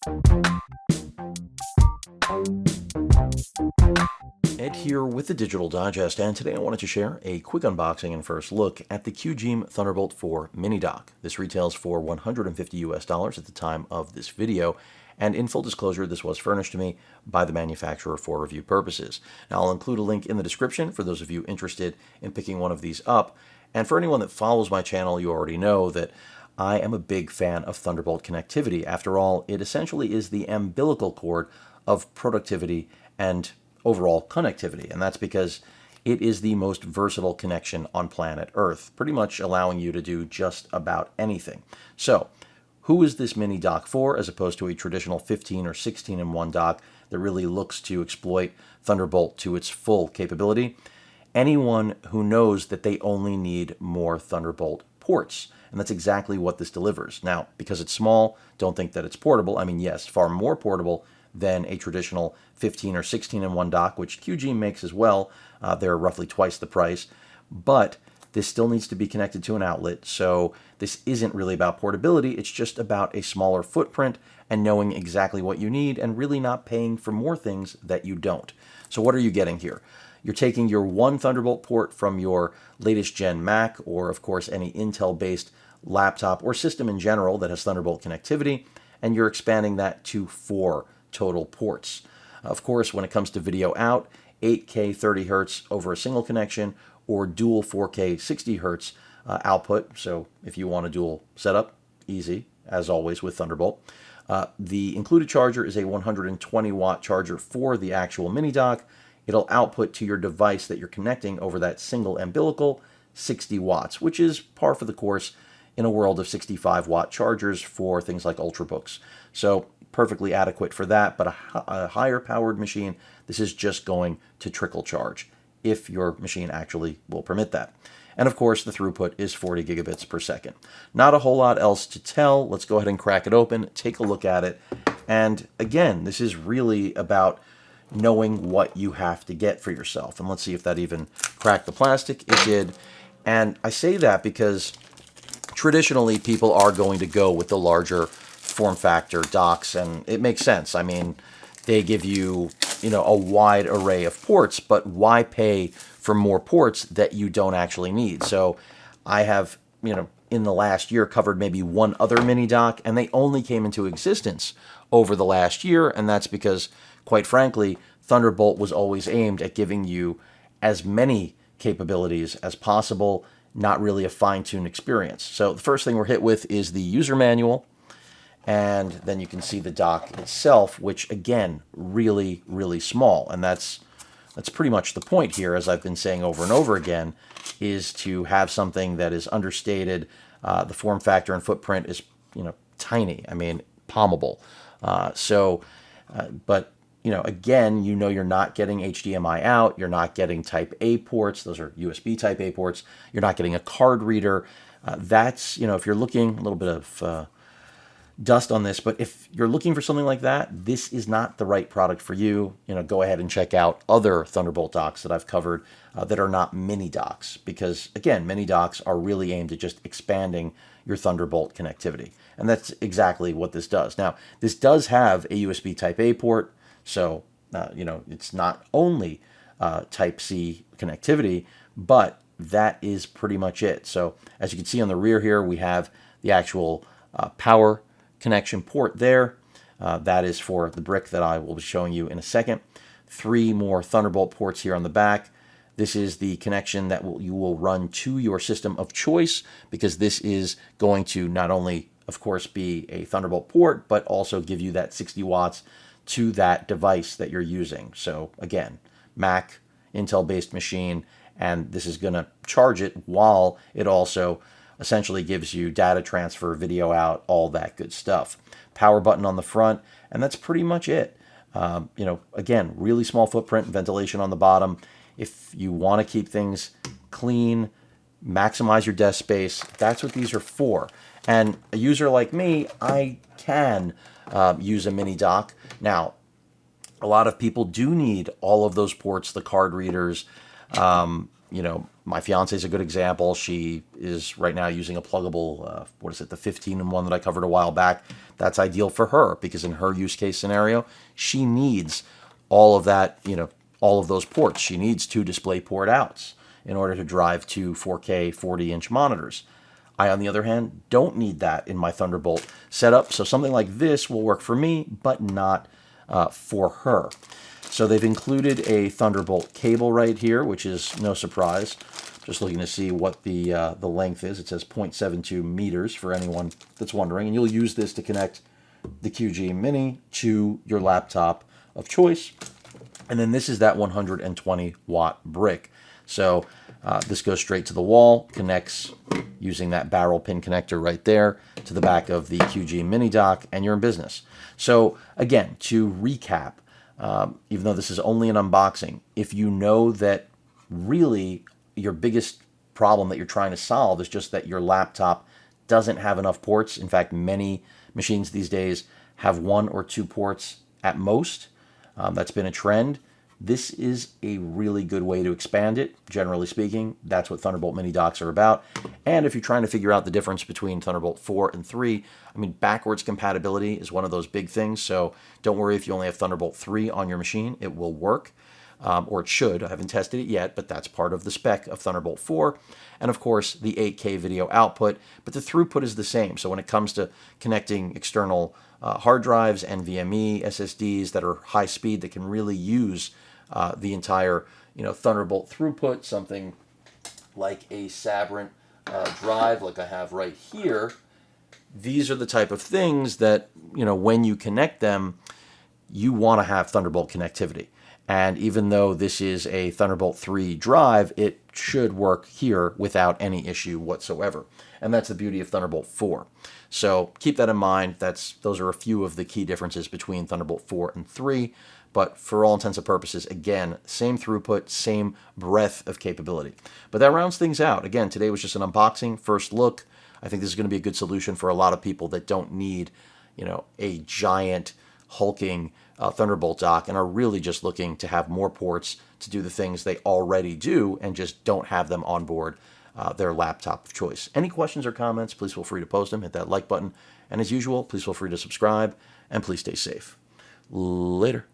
Ed here with the Digital Digest, and today I wanted to share a quick unboxing and first look at the Qgeem Thunderbolt 4 mini dock. This retails for $150 US at the time of this video, and in full disclosure, this was furnished to me by the manufacturer for review purposes. Now, I'll include a link in the description for those of you interested in picking one of these up, and for anyone that follows my channel, you already know that I am a big fan of Thunderbolt connectivity. After all, it essentially is the umbilical cord of productivity and overall connectivity, and that's because it is the most versatile connection on planet Earth, pretty much allowing you to do just about anything. So, who is this mini dock for, as opposed to a traditional 15 or 16-in-1 dock that really looks to exploit Thunderbolt to its full capability? Anyone who knows that they only need more Thunderbolt ports. And that's exactly what this delivers. Now, because it's small, don't think that it's portable. I mean, yes, far more portable than a traditional 15 or 16-in-1 dock, which Qgeem makes as well. They're roughly twice the price. But this still needs to be connected to an outlet, so this isn't really about portability. It's just about a smaller footprint and knowing exactly what you need and really not paying for more things that you don't. So what are you getting here? You're taking your one Thunderbolt port from your latest gen Mac, or of course any Intel-based laptop or system in general that has Thunderbolt connectivity, and you're expanding that to 4 total ports. Of course, when it comes to video out, 8K 30 Hz over a single connection, or dual 4K 60 Hz output. So if you want a dual setup, easy, as always with Thunderbolt. The included charger is a 120 watt charger for the actual mini dock. It'll output to your device that you're connecting over that single umbilical 60 watts, which is par for the course in a world of 65 watt chargers for things like Ultrabooks. So perfectly adequate for that, but a higher powered machine, this is just going to trickle charge if your machine actually will permit that. And of course, the throughput is 40 gigabits per second. Not a whole lot else to tell. Let's go ahead and crack it open, take a look at it. And again, this is really about knowing what you have to get for yourself. And let's see if that even cracked the plastic. It did. And I say that because traditionally people are going to go with the larger form factor docks, and it makes sense. I mean, they give you, a wide array of ports, but why pay for more ports that you don't actually need? So I have, in the last year covered maybe one other mini dock, and they only came into existence over the last year, and that's because, quite frankly, Thunderbolt was always aimed at giving you as many capabilities as possible, not really a fine-tuned experience. So the first thing we're hit with is the user manual, and then you can see the dock itself, which again, really, really small. And that's pretty much the point here, as I've been saying over and over again, is to have something that is understated. The form factor and footprint is, tiny. I mean, palmable. But again, you're not getting HDMI out. You're not getting Type A ports. Those are USB Type A ports. You're not getting a card reader. That's, if you're looking, a little bit of dust on this, but if you're looking for something like that, this is not the right product for you. Go ahead and check out other Thunderbolt docks that I've covered that are not mini docks, because again, mini docks are really aimed at just expanding your Thunderbolt connectivity. And that's exactly what this does. Now, this does have a USB Type A port, so it's not only Type C connectivity, but that is pretty much it. So as you can see on the rear here, we have the actual power connection port there. That is for the brick that I will be showing you in a second. 3 more Thunderbolt ports here on the back. This is the connection that you will run to your system of choice, because this is going to not only, of course, be a Thunderbolt port, but also give you that 60 watts to that device that you're using. So again, Mac, Intel-based machine, and this is going to charge it while it also essentially gives you data transfer, video out, all that good stuff. Power button on the front, and that's pretty much it. Again, really small footprint, ventilation on the bottom. If you want to keep things clean, maximize your desk space, that's what these are for. And a user like me, I can use a mini dock. Now, a lot of people do need all of those ports, the card readers, My fiance is a good example. She is right now using a pluggable, the 15-in-1 that I covered a while back. That's ideal for her because in her use case scenario, she needs all of that, all of those ports. She needs 2 DisplayPort outs in order to drive 2 4K 40-inch monitors. I, on the other hand, don't need that in my Thunderbolt setup, so something like this will work for me, but not for her. So they've included a Thunderbolt cable right here, which is no surprise. Just looking to see what the length is. It says 0.72 meters for anyone that's wondering, and you'll use this to connect the Qgeem Mini to your laptop of choice. And then this is that 120-watt brick. So this goes straight to the wall, connects using that barrel pin connector right there to the back of the Qgeem Mini dock, and you're in business. So again, to recap, even though this is only an unboxing, if you know that really your biggest problem that you're trying to solve is just that your laptop doesn't have enough ports. In fact, many machines these days have 1 or 2 ports at most. That's been a trend. This is a really good way to expand it. Generally speaking, that's what Thunderbolt mini docks are about. And if you're trying to figure out the difference between Thunderbolt 4 and 3, backwards compatibility is one of those big things. So don't worry if you only have Thunderbolt 3 on your machine. It will work, or it should. I haven't tested it yet, but that's part of the spec of Thunderbolt 4. And of course, the 8K video output, but the throughput is the same. So when it comes to connecting external hard drives, NVMe, SSDs that are high speed that can really use the entire Thunderbolt throughput, something like a Sabrent drive like I have right here, these are the type of things that, when you connect them, you want to have Thunderbolt connectivity. And even though this is a Thunderbolt 3 drive, it should work here without any issue whatsoever. And that's the beauty of Thunderbolt 4. So keep that in mind. Those are a few of the key differences between Thunderbolt 4 and 3. But for all intents and purposes, again, same throughput, same breadth of capability. But that rounds things out. Again, today was just an unboxing, first look. I think this is going to be a good solution for a lot of people that don't need, a giant, hulking Thunderbolt dock and are really just looking to have more ports to do the things they already do and just don't have them on board their laptop of choice. Any questions or comments, please feel free to post them. Hit that like button. And as usual, please feel free to subscribe and please stay safe. Later.